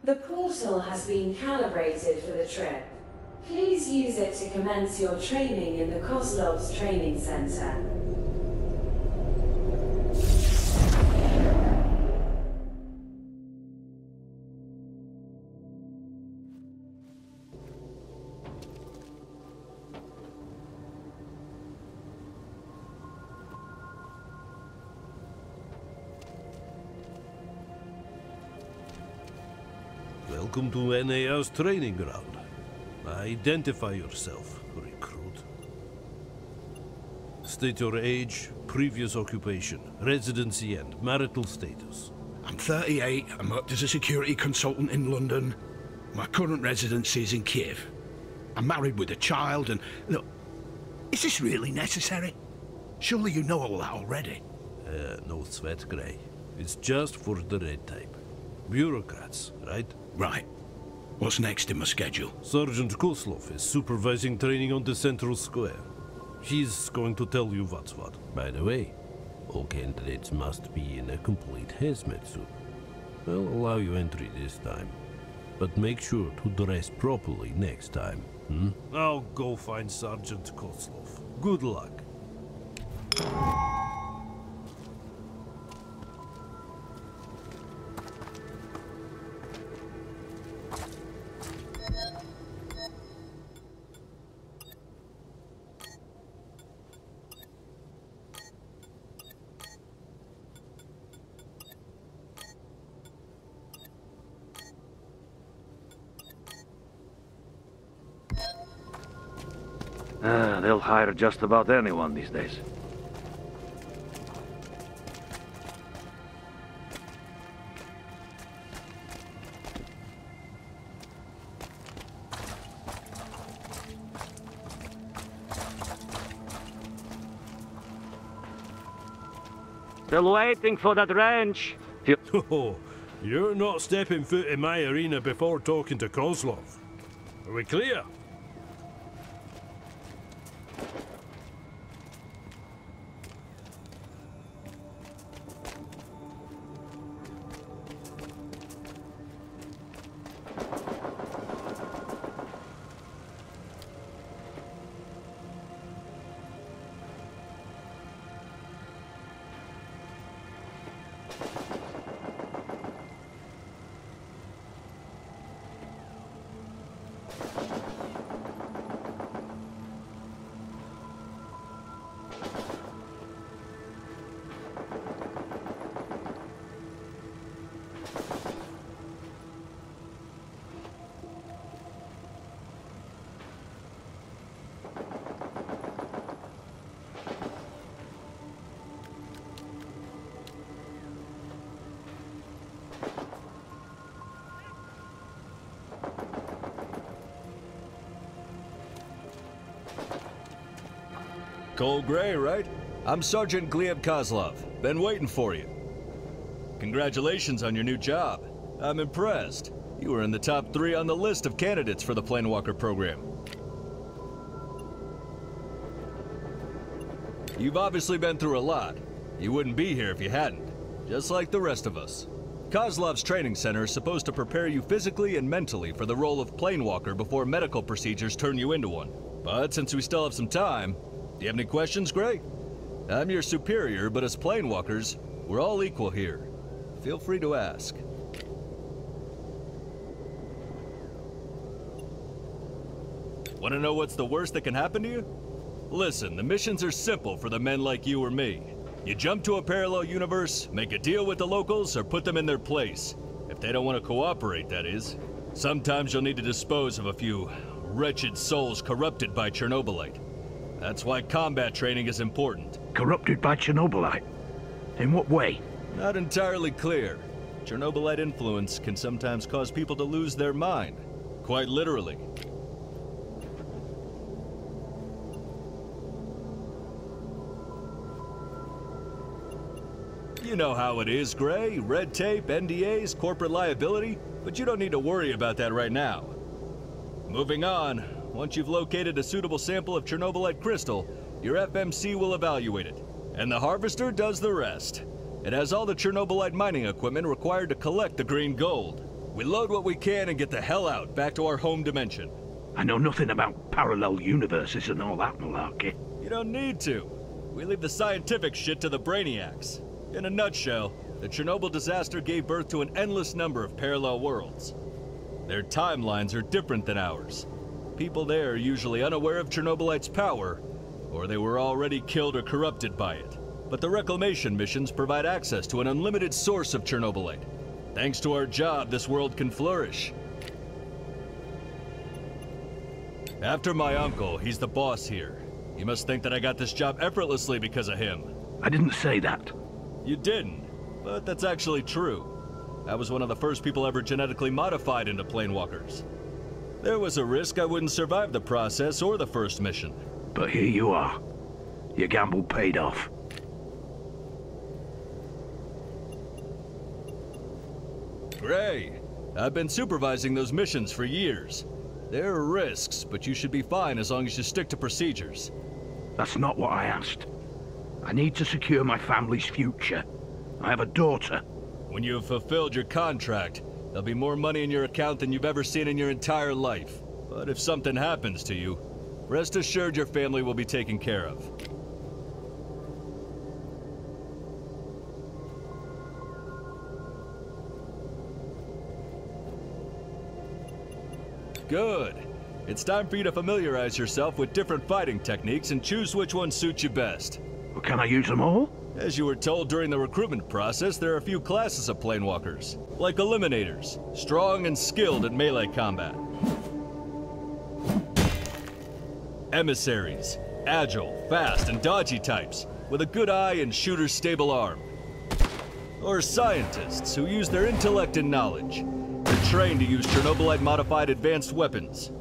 The portal has been calibrated for the trip. Please use it to commence your training in the Kozlov's training center. Welcome to NA's training ground. Identify yourself, recruit. State your age, previous occupation, residency and marital status. I'm 38, I'm worked as a security consultant in London. My current residency is in Kiev. I'm married with a child and... Look, is this really necessary? Surely you know all that already. No sweat, Grey. It's just for the red tape. Bureaucrats, right? Right. What's next in my schedule? Sergeant Kozlov is supervising training on the central square. He's going to tell you what's what. By the way, all candidates must be in a complete hazmat suit. I'll allow you entry this time, but make sure to dress properly next time. I'll go find Sergeant Kozlov. Good luck. They'll hire just about anyone these days. Still waiting for that wrench. Oh, you're not stepping foot in my arena before talking to Kozlov. Are we clear? Cole Gray, right? I'm Sergeant Gleb Kozlov. Been waiting for you. Congratulations on your new job. I'm impressed. You were in the top 3 on the list of candidates for the Planewalker program. You've obviously been through a lot. You wouldn't be here if you hadn't, just like the rest of us. Kozlov's training center is supposed to prepare you physically and mentally for the role of Planewalker before medical procedures turn you into one. But since we still have some time, do you have any questions, Gray? I'm your superior, but as Planewalkers, we're all equal here. Feel free to ask. Want to know what's the worst that can happen to you? Listen, the missions are simple for the men like you or me. You jump to a parallel universe, make a deal with the locals, or put them in their place. If they don't want to cooperate, that is. Sometimes you'll need to dispose of a few wretched souls corrupted by Chernobylite. That's why combat training is important. Corrupted by Chernobylite? In what way? Not entirely clear. Chernobylite influence can sometimes cause people to lose their mind. Quite literally. You know how it is, Gray. Red tape, NDAs, corporate liability. But you don't need to worry about that right now. Moving on. Once you've located a suitable sample of Chernobylite crystal, your FMC will evaluate it. And the harvester does the rest. It has all the Chernobylite mining equipment required to collect the green gold. We load what we can and get the hell out, back to our home dimension. I know nothing about parallel universes and all that malarkey. You don't need to. We leave the scientific shit to the brainiacs. In a nutshell, the Chernobyl disaster gave birth to an endless number of parallel worlds. Their timelines are different than ours. People there are usually unaware of Chernobylite's power, or they were already killed or corrupted by it. But the reclamation missions provide access to an unlimited source of Chernobylite. Thanks to our job, this world can flourish. After my uncle, he's the boss here. You must think that I got this job effortlessly because of him. I didn't say that. You didn't, but that's actually true. I was one of the first people ever genetically modified into planewalkers. There was a risk I wouldn't survive the process or the first mission. But here you are. Your gamble paid off. Gray, I've been supervising those missions for years. There are risks, but you should be fine as long as you stick to procedures. That's not what I asked. I need to secure my family's future. I have a daughter. When you have fulfilled your contract, there'll be more money in your account than you've ever seen in your entire life. But if something happens to you, rest assured your family will be taken care of. Good. It's time for you to familiarize yourself with different fighting techniques and choose which one suits you best. Well, can I use them all? As you were told during the recruitment process, there are a few classes of planewalkers, like Eliminators, strong and skilled at melee combat. Emissaries, agile, fast, and dodgy types, with a good eye and shooter's stable arm. Or Scientists, who use their intellect and knowledge. They're trained to use Chernobylite-modified advanced weapons.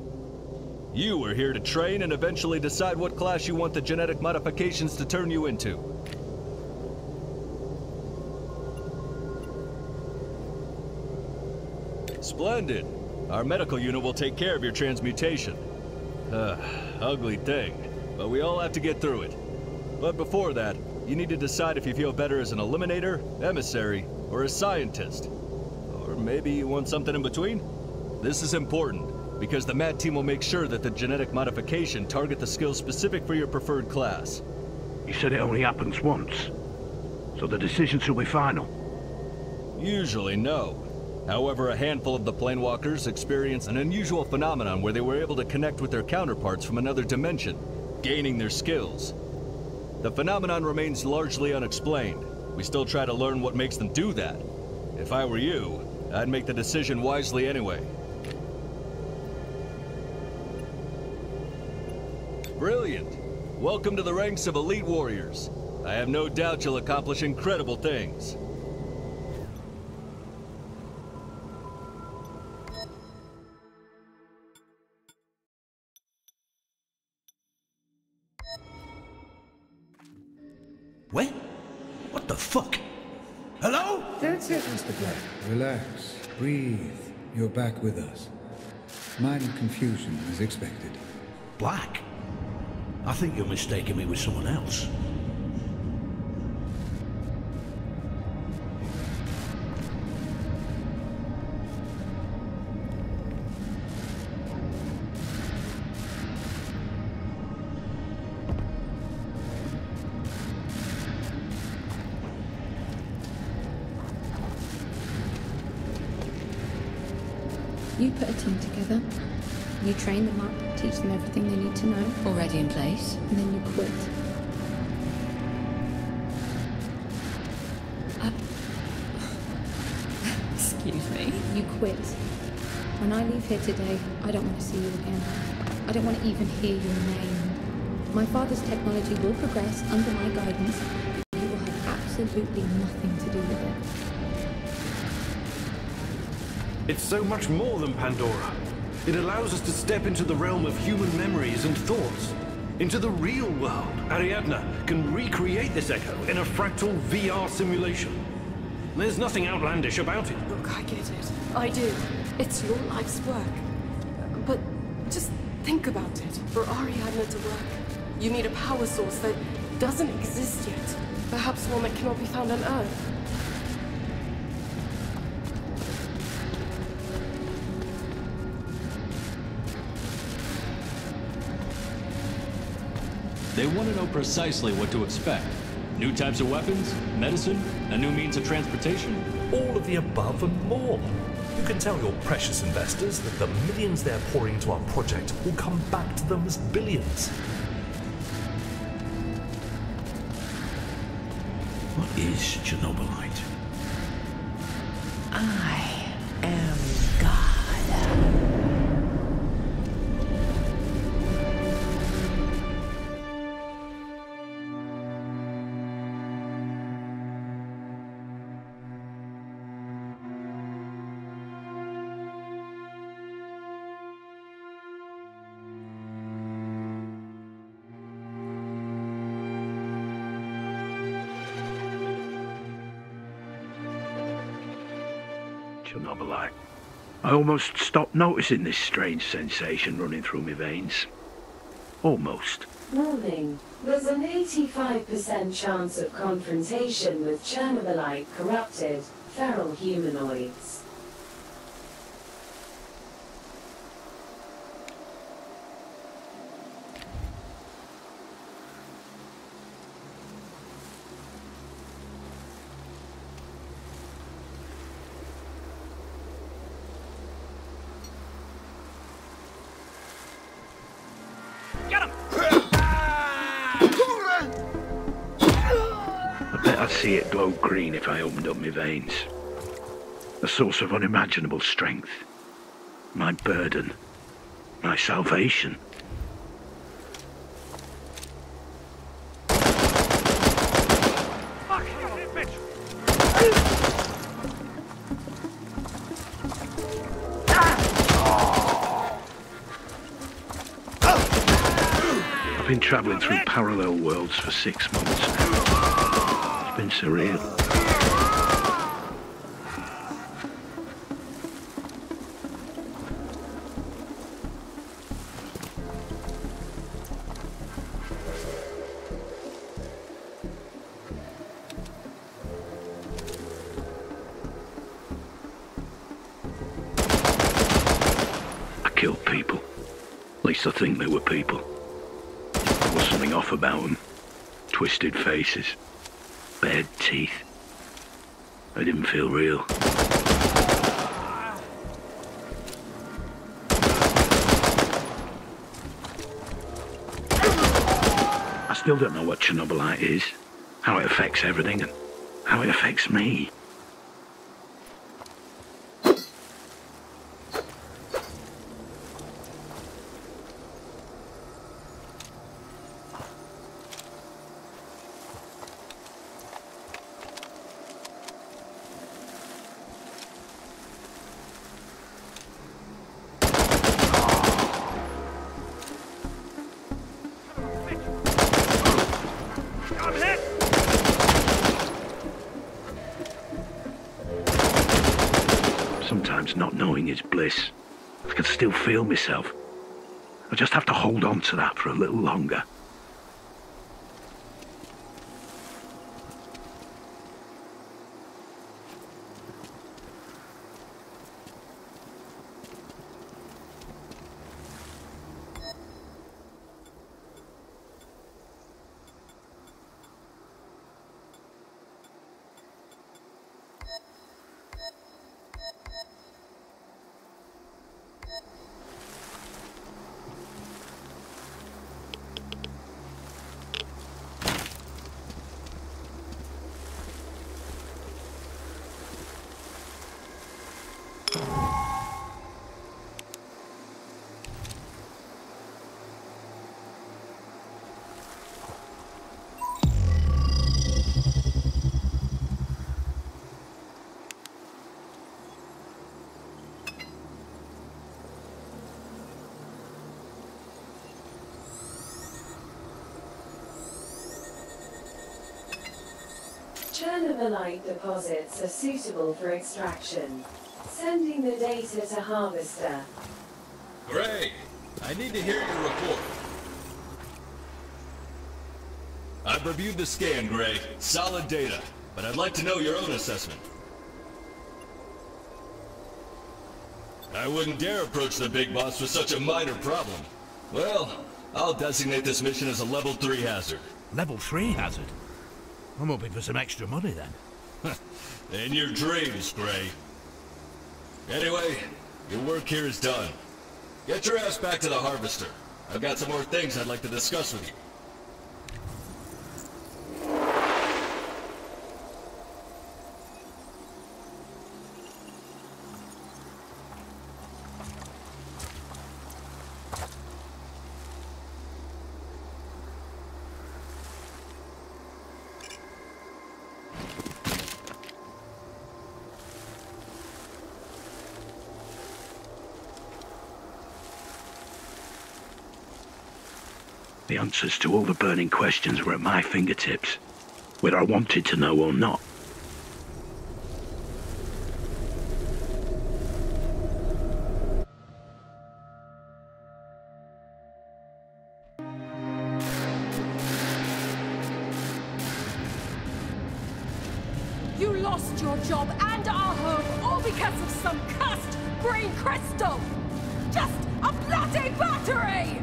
You are here to train and eventually decide what class you want the genetic modifications to turn you into. Splendid. Our medical unit will take care of your transmutation. Ugly thing, but we all have to get through it. But before that, you need to decide if you feel better as an Eliminator, Emissary, or a Scientist. Or maybe you want something in between? This is important, because the MAD team will make sure that the genetic modification target the skills specific for your preferred class. You said it only happens once, so the decisions will be final. Usually, no. However, a handful of the planewalkers experienced an unusual phenomenon where they were able to connect with their counterparts from another dimension, gaining their skills. The phenomenon remains largely unexplained. We still try to learn what makes them do that. If I were you, I'd make the decision wisely anyway. Brilliant! Welcome to the ranks of elite warriors. I have no doubt you'll accomplish incredible things. What? What the fuck? Hello? That's it, Mr. Black. Relax. Breathe. You're back with us. Minor confusion, as expected. Black? I think you're mistaking me with someone else. You put a team together, you train them up, teach them everything they need to know. Already in place? And then you quit. Excuse me? You quit. When I leave here today, I don't want to see you again. I don't want to even hear your name. My father's technology will progress under my guidance, but you will have absolutely nothing to do with it. It's so much more than Pandora. It allows us to step into the realm of human memories and thoughts. Into the real world. Ariadna can recreate this echo in a fractal VR simulation. There's nothing outlandish about it. Look, I get it. I do. It's your life's work. But just think about it. For Ariadna to work, you need a power source that doesn't exist yet. Perhaps one that cannot be found on Earth. They want to know precisely what to expect. New types of weapons, medicine, a new means of transportation. All of the above and more. You can tell your precious investors that the millions they're pouring into our project will come back to them as billions. What is Chernobylite? I am God. Chernobylite. I almost stopped noticing this strange sensation running through my veins. Almost. Warning. There's an 85% chance of confrontation with Chernobylite corrupted, feral humanoids. I'd see it glow green if I opened up my veins. A source of unimaginable strength. My burden. My salvation. I've been traveling through parallel worlds for 6 months now. It's been surreal. I killed people. At least I think they were people. There was something off about them. Twisted faces. Bared teeth. They didn't feel real. I still don't know what Chernobylite is, how it affects everything, and how it affects me. Sometimes not knowing is bliss. I can still feel myself. I just have to hold on to that for a little longer. Chernobylite deposits are suitable for extraction. Sending the data to Harvester. Gray, I need to hear your report. I've reviewed the scan, Gray. Solid data. But I'd like to know your own assessment. I wouldn't dare approach the big boss with such a minor problem. Well, I'll designate this mission as a level 3 hazard. Level 3 hazard? I'm hoping for some extra money then. In your dreams, Gray. Anyway, your work here is done. Get your ass back to the Harvester. I've got some more things I'd like to discuss with you. The answers to all the burning questions were at my fingertips, whether I wanted to know or not. You lost your job and our home, all because of some cussed green crystal! Just a bloody battery!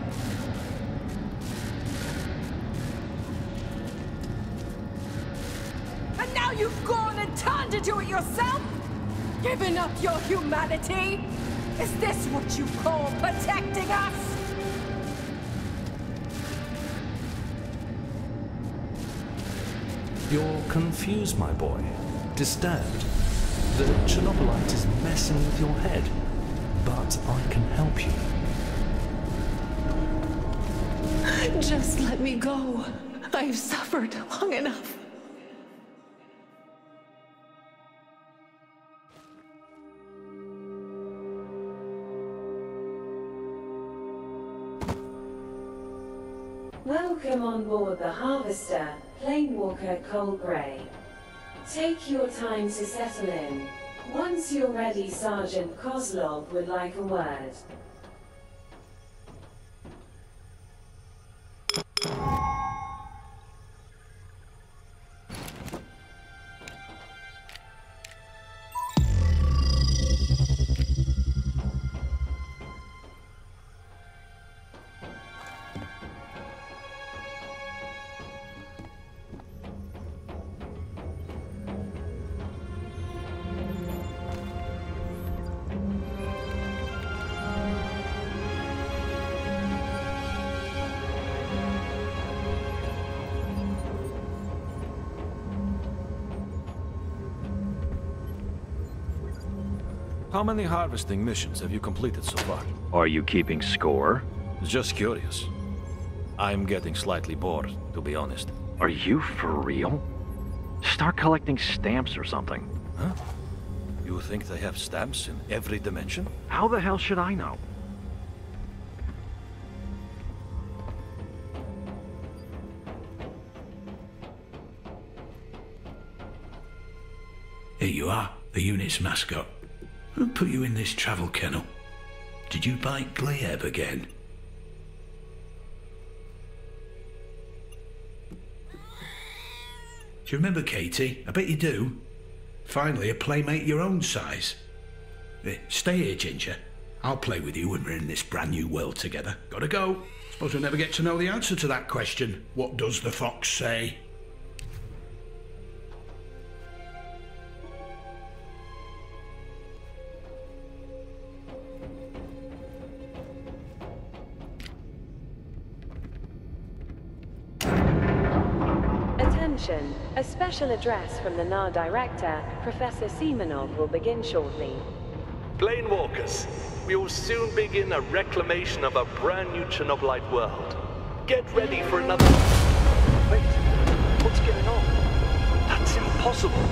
And now you've gone and turned to do it yourself? Giving up your humanity? Is this what you call protecting us? You're confused, my boy. Disturbed. The Chernobylite is messing with your head. But I can help you. Just let me go. I've suffered long enough. Welcome on board the Harvester, Planewalker Cole Gray. Take your time to settle in. Once you're ready, Sergeant Kozlov would like a word. How many harvesting missions have you completed so far? Are you keeping score? Just curious. I'm getting slightly bored, to be honest. Are you for real? Start collecting stamps or something. Huh? You think they have stamps in every dimension? How the hell should I know? Here you are, the unit's mascot. Who put you in this travel kennel? Did you bite Gleb again? Do you remember Katie? I bet you do. Finally, a playmate your own size. Stay here, Ginger. I'll play with you when we're in this brand new world together. Gotta go. Suppose we'll never get to know the answer to that question. What does the fox say? Attention! A special address from the NAR Director, Professor Semenov, will begin shortly. Planewalkers, we will soon begin a reclamation of a brand new Chernobylite world. Get ready for another... Wait, what's going on? That's impossible.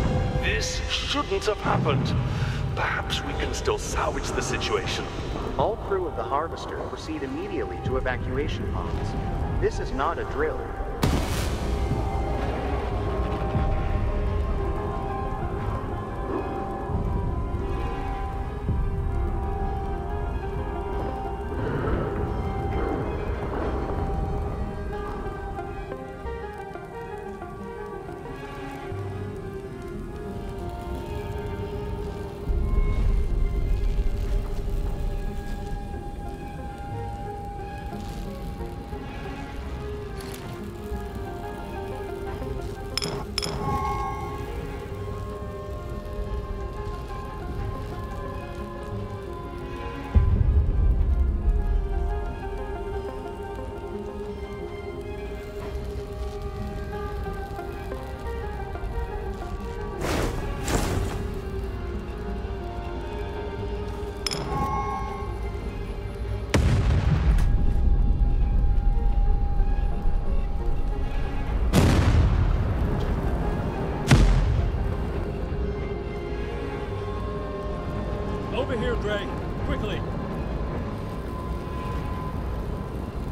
This shouldn't have happened. Perhaps we can still salvage the situation. All crew of the Harvester proceed immediately to evacuation pods. This is not a drill.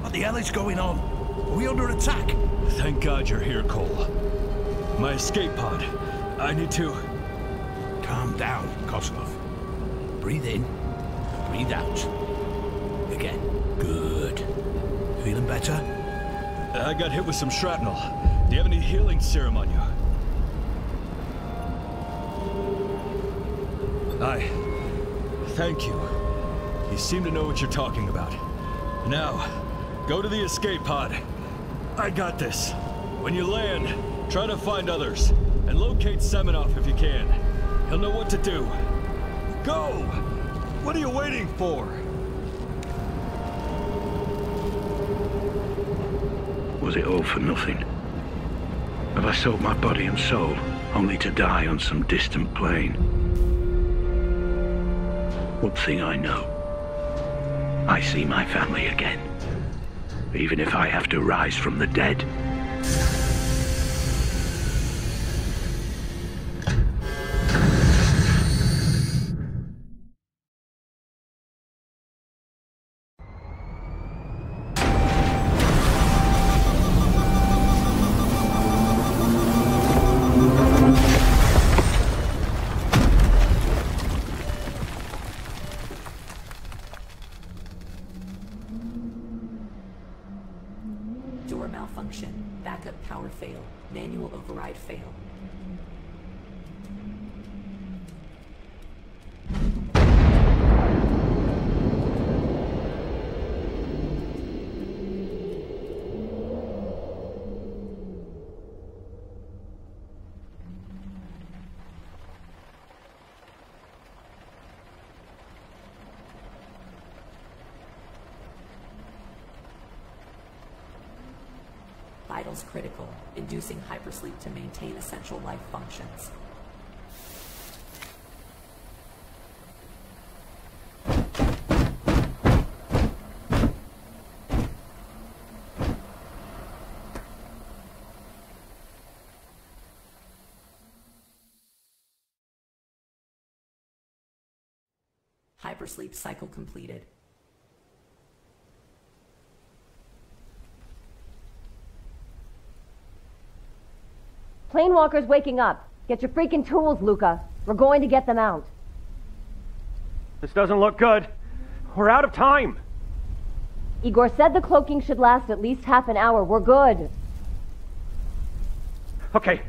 What the hell is going on? Are we under attack? Thank God you're here, Cole. My escape pod. I need to... Calm down, Kozlov. Breathe in, breathe out. Again. Good. Feeling better? I got hit with some shrapnel. Do you have any healing serum on you? Thank you. You seem to know what you're talking about. Now, go to the escape pod. I got this. When you land, try to find others, and locate Semenov if you can. He'll know what to do. Go! What are you waiting for? Was it all for nothing? Have I sold my body and soul, only to die on some distant plane? One thing I know. I see my family again. Even if I have to rise from the dead. Door malfunction. Backup power fail. Manual override fail. Vitals critical, inducing hypersleep to maintain essential life functions. Hypersleep cycle completed. Planewalker's waking up. Get your freaking tools, Luca. We're going to get them out. This doesn't look good. We're out of time. Igor said the cloaking should last at least half an hour. We're good. Okay,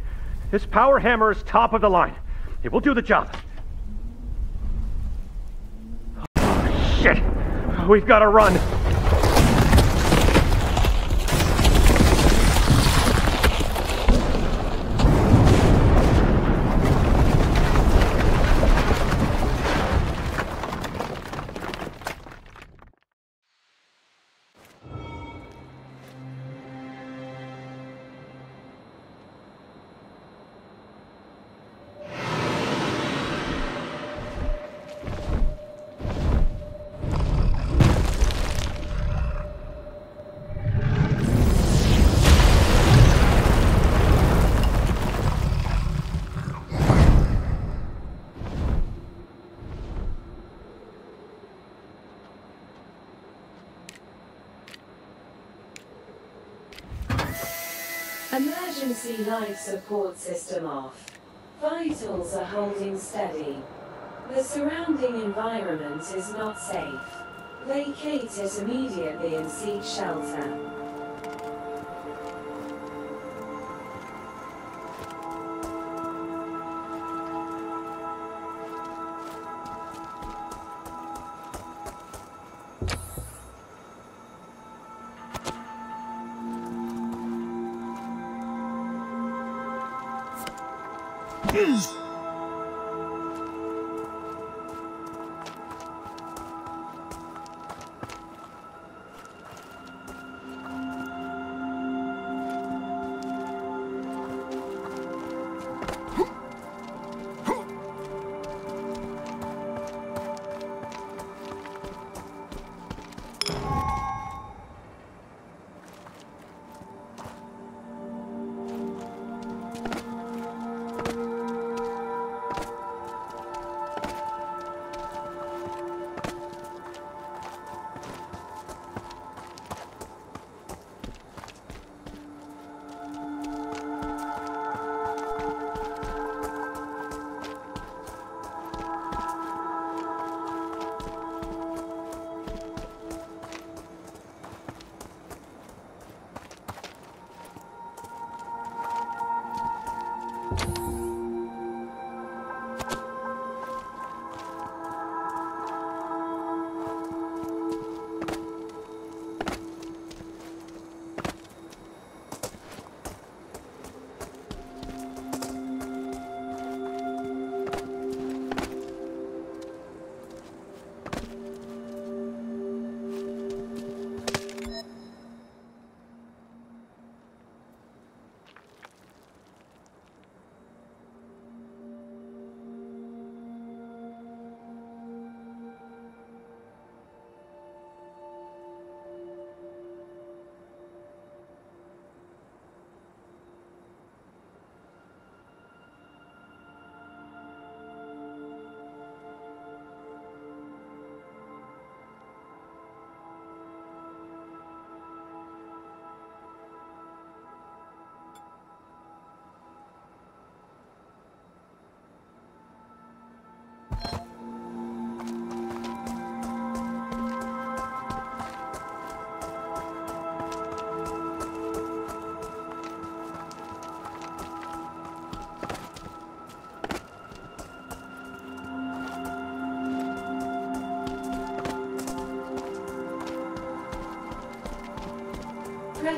this power hammer is top of the line. It will do the job. Oh, shit! We've got to run. Emergency life support system off. Vitals are holding steady. The surrounding environment is not safe. Vacate it immediately and seek shelter.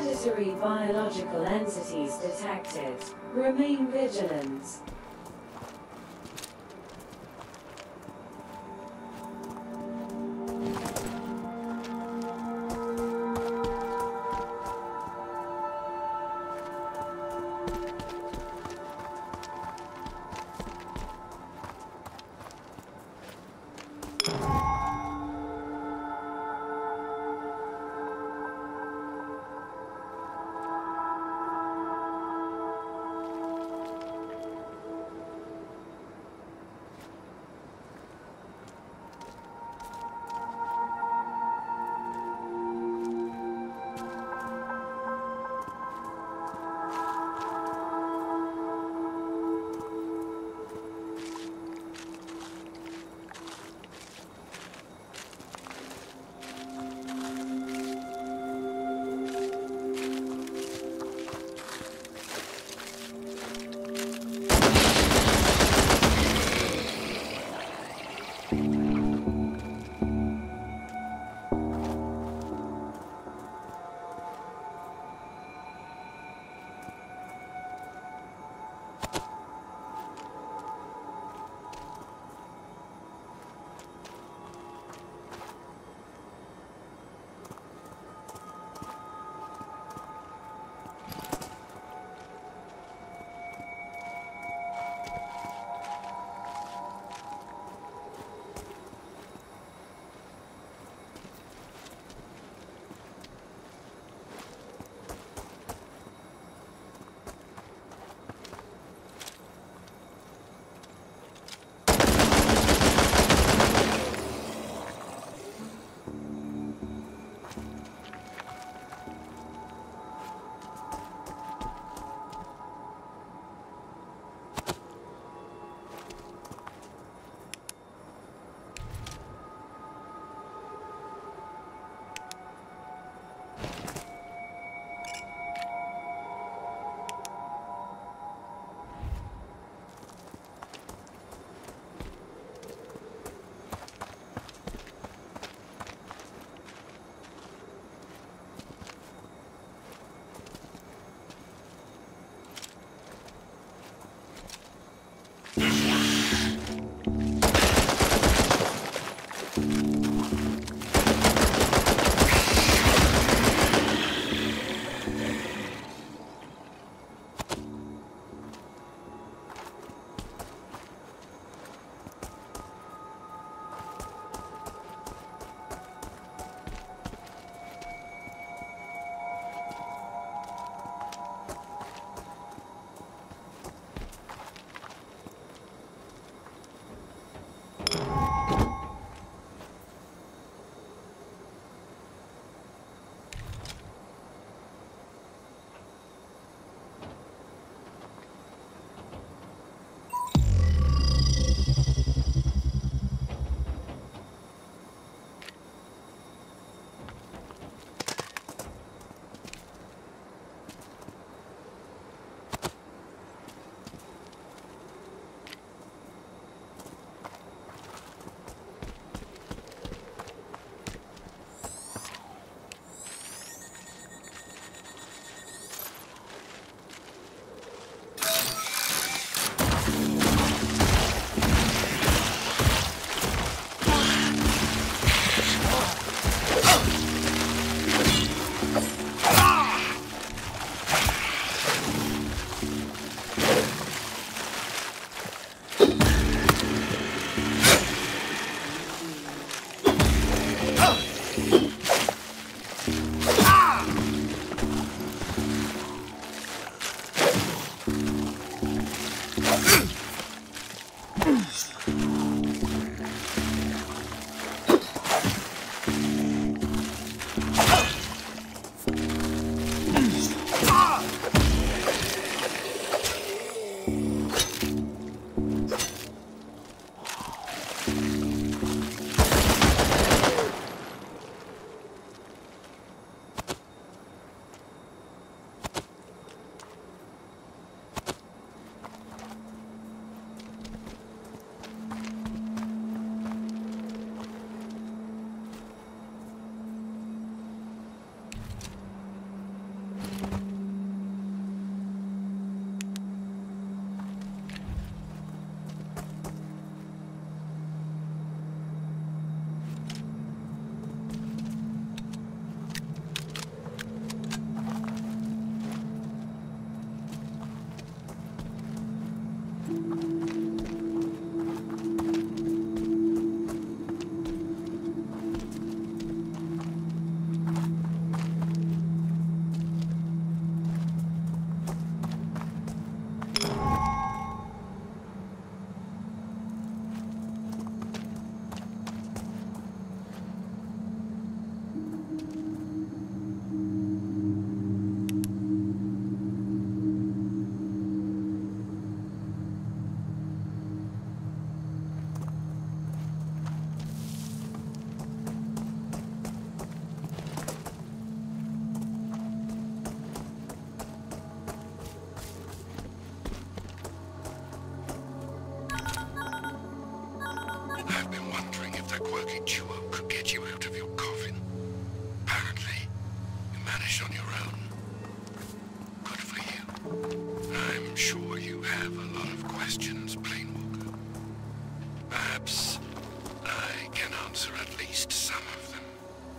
Predatory biological entities detected. Remain vigilant. your own. Good for you. I'm sure you have a lot of questions, Planewalker. Perhaps I can answer at least some of them,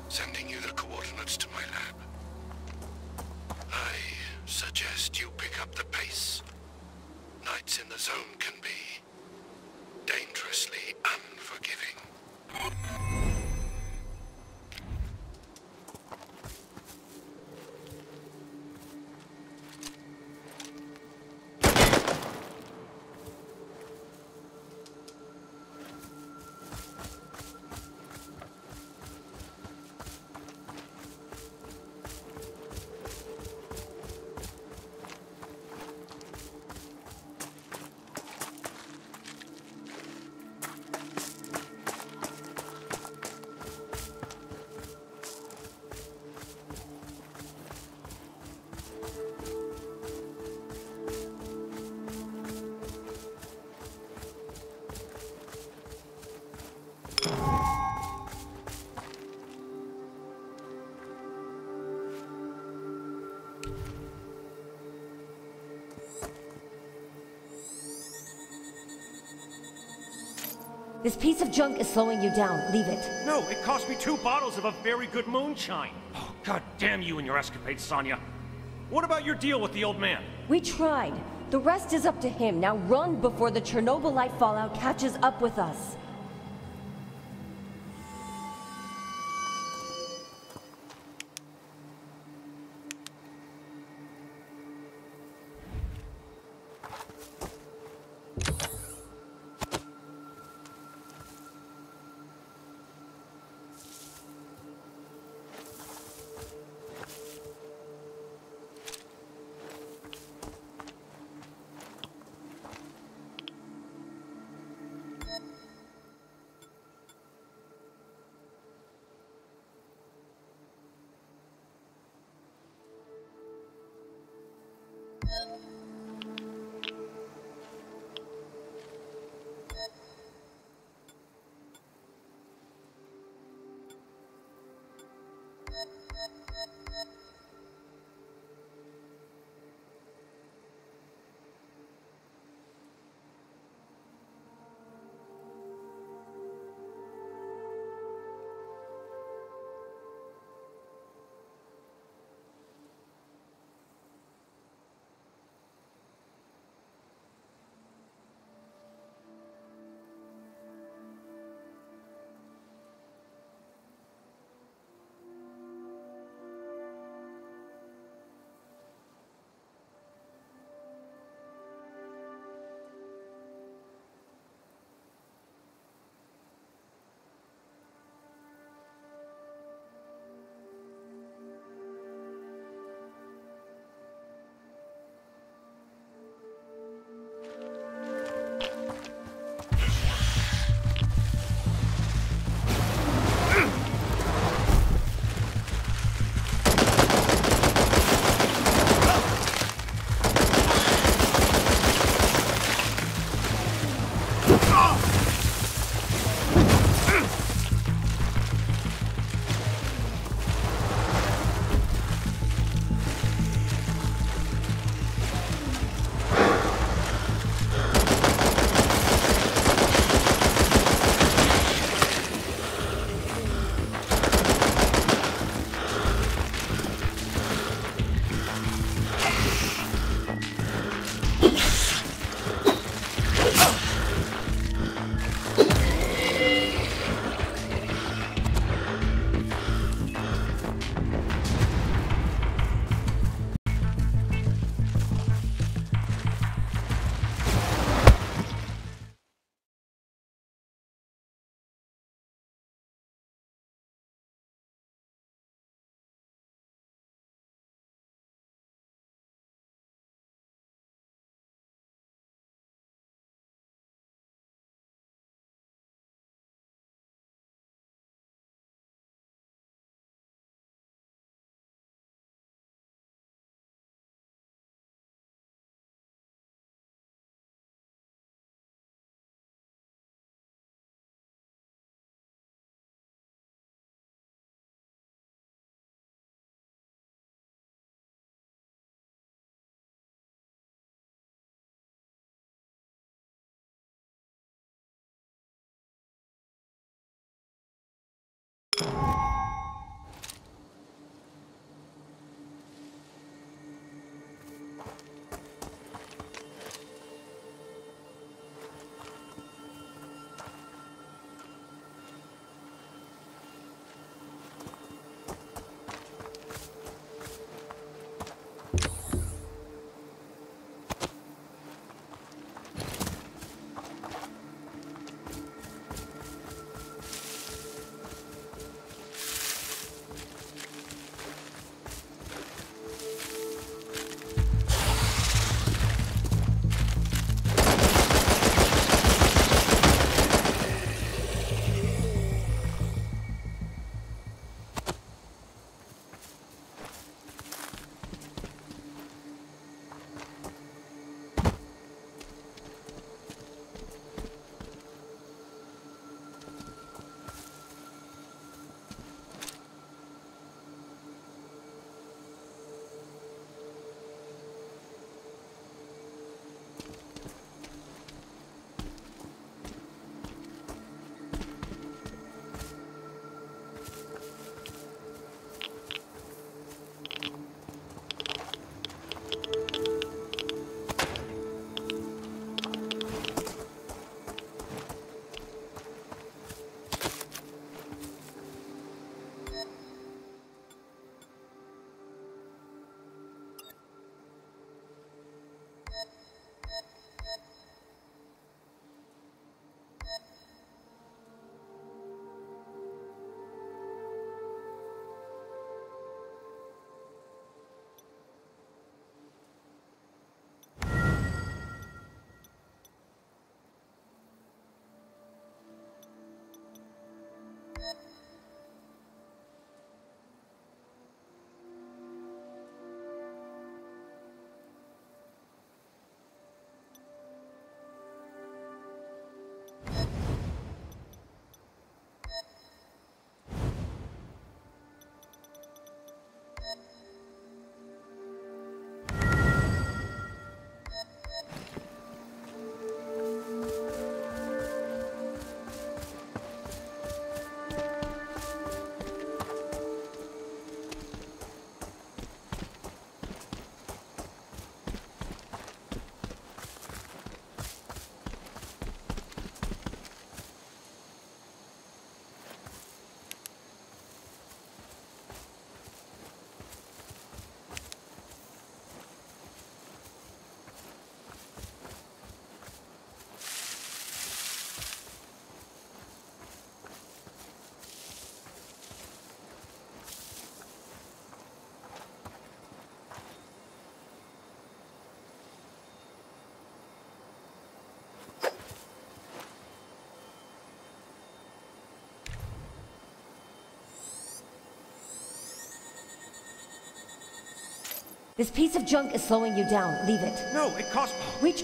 sending you the coordinates to my lab. I suggest you pick up the pace. Nights in the zone can be dangerously unforgiving. This piece of junk is slowing you down. Leave it. No, it cost me 2 bottles of a very good moonshine. Oh, God damn you and your escapades, Sonya. What about your deal with the old man? We tried. The rest is up to him. Now run before the Chernobylite fallout catches up with us. This piece of junk is slowing you down. Leave it. No, it costs... Reach...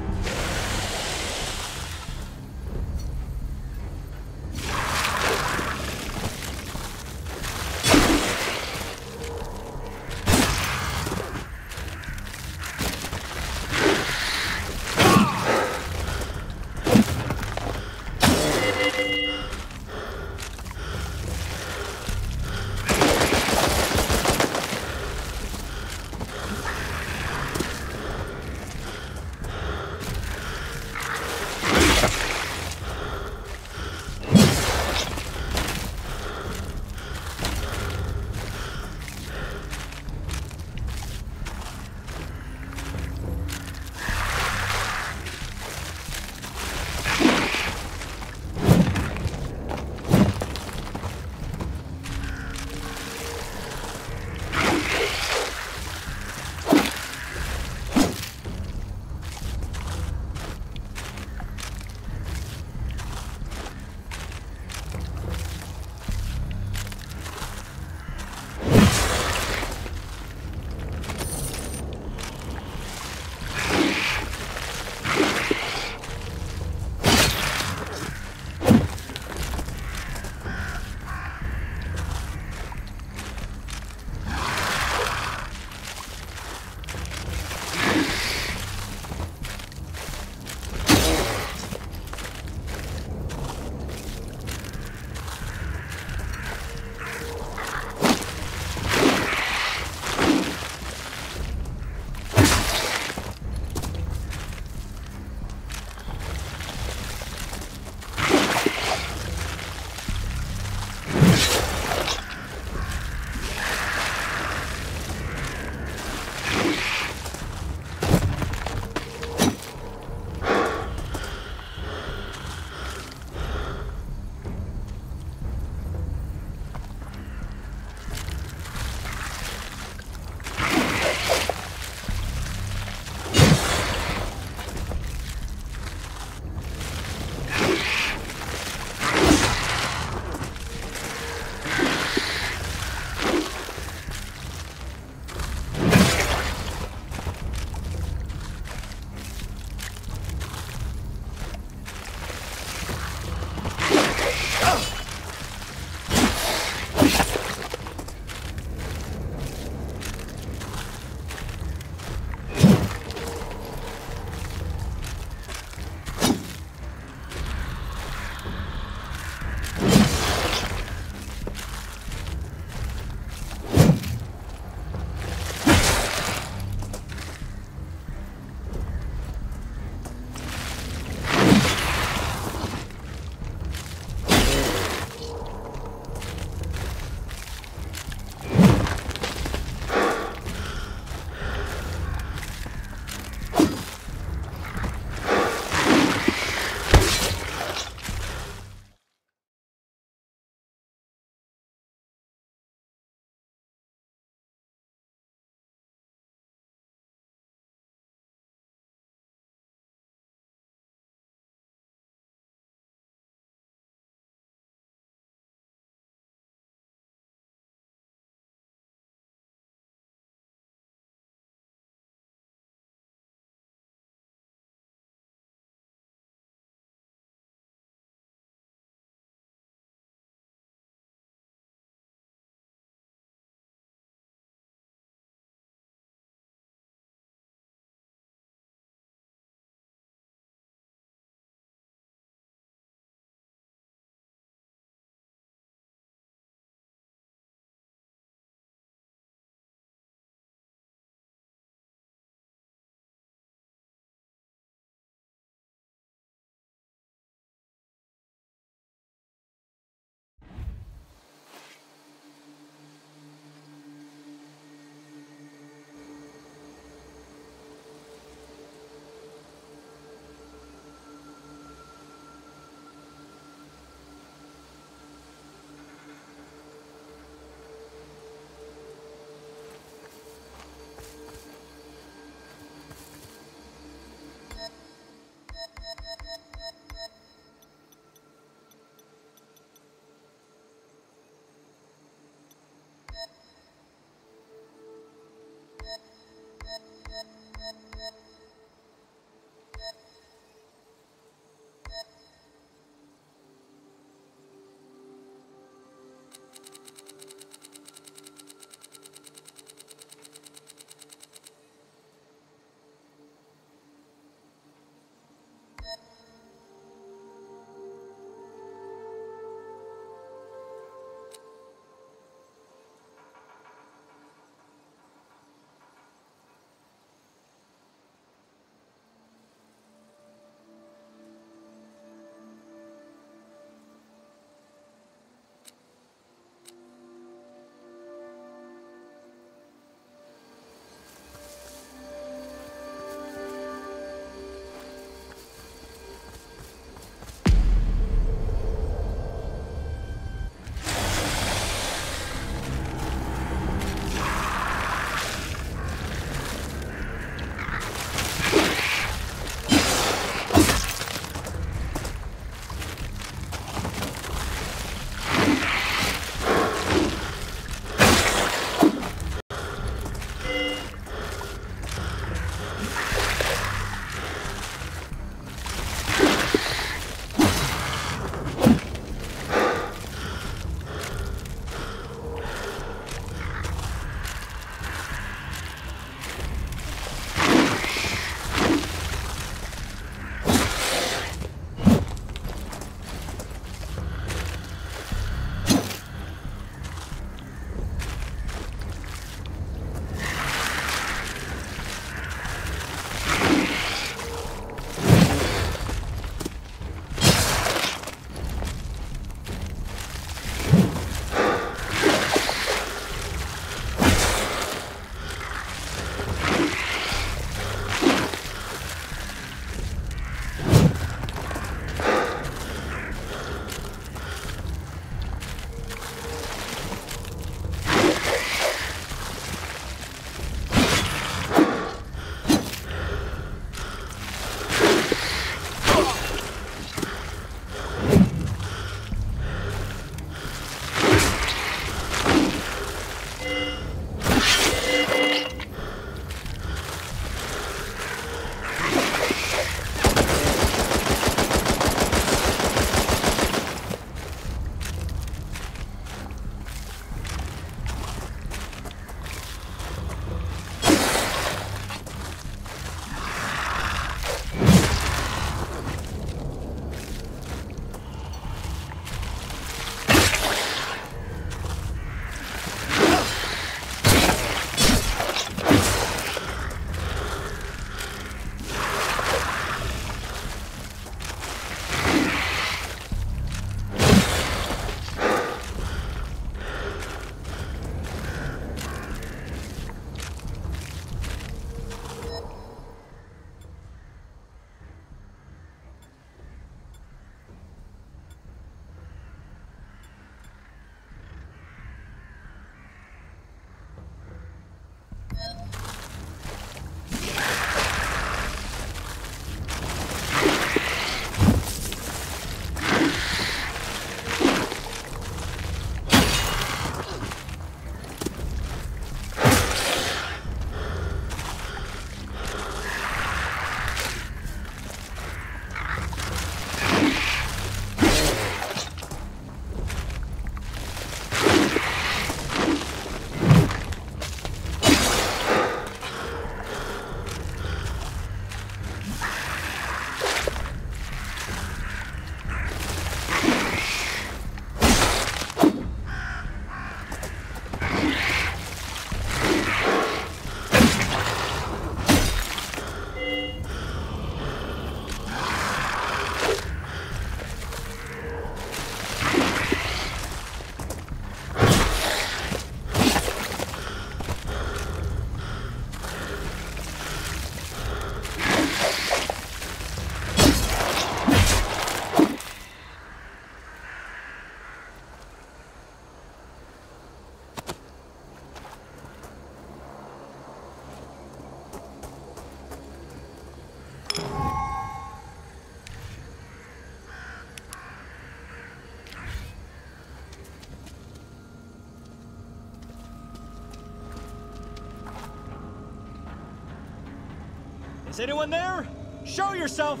Is anyone there? Show yourself!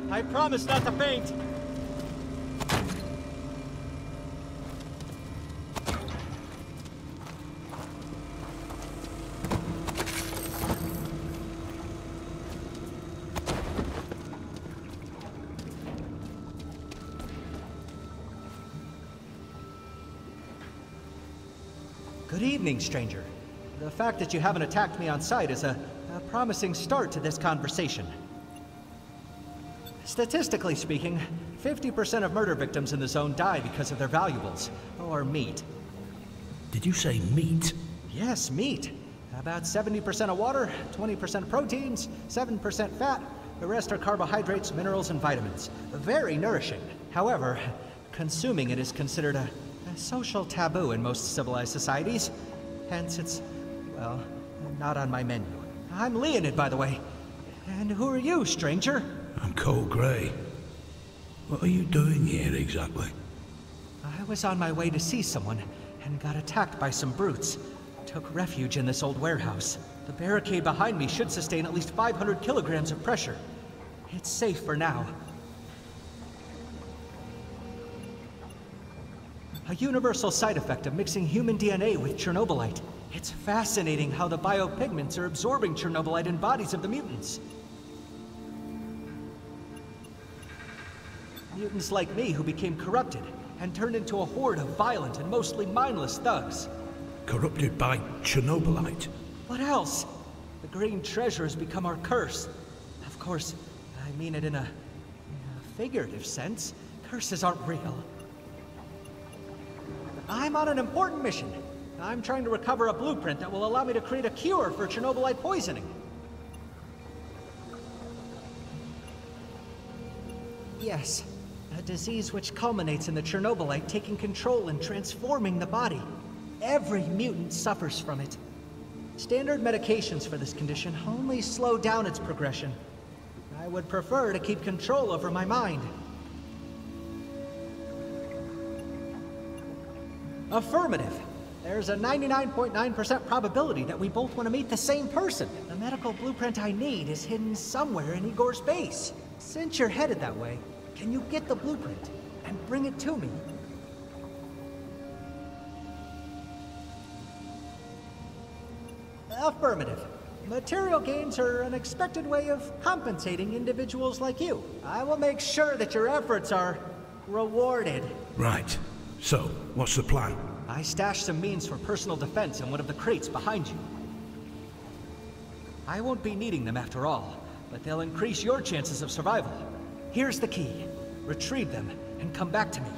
I promise not to faint. Good evening, stranger. The fact that you haven't attacked me on sight is a promising start to this conversation. Statistically speaking, 50% of murder victims in the zone die because of their valuables, or meat. Did you say meat? Yes, meat. About 70% of water, 20% proteins, 7% fat. The rest are carbohydrates, minerals, and vitamins. Very nourishing. However, consuming it is considered a social taboo in most civilized societies. Hence, it's, well, not on my menu. I'm Leonid, by the way. And who are you, stranger? I'm Cole Gray. What are you doing here exactly? I was on my way to see someone and got attacked by some brutes. Took refuge in this old warehouse. The barricade behind me should sustain at least 500 kilograms of pressure. It's safe for now. A universal side effect of mixing human DNA with Chernobylite. It's fascinating how the biopigments are absorbing Chernobylite in bodies of the mutants. Mutants like me who became corrupted and turned into a horde of violent and mostly mindless thugs. Corrupted by Chernobylite? What else? The green treasure has become our curse. Of course, I mean it in a figurative sense. Curses aren't real. I'm on an important mission. I'm trying to recover a blueprint that will allow me to create a cure for Chernobylite poisoning. Yes, a disease which culminates in the Chernobylite taking control and transforming the body. Every mutant suffers from it. Standard medications for this condition only slow down its progression. I would prefer to keep control over my mind. Affirmative. There's a 99.9% probability that we both want to meet the same person. The medical blueprint I need is hidden somewhere in Igor's base. Since you're headed that way, can you get the blueprint and bring it to me? Affirmative. Material gains are an expected way of compensating individuals like you. I will make sure that your efforts are rewarded. Right. So, what's the plan? I stashed some means for personal defense in one of the crates behind you. I won't be needing them after all, but they'll increase your chances of survival. Here's the key. Retrieve them and come back to me.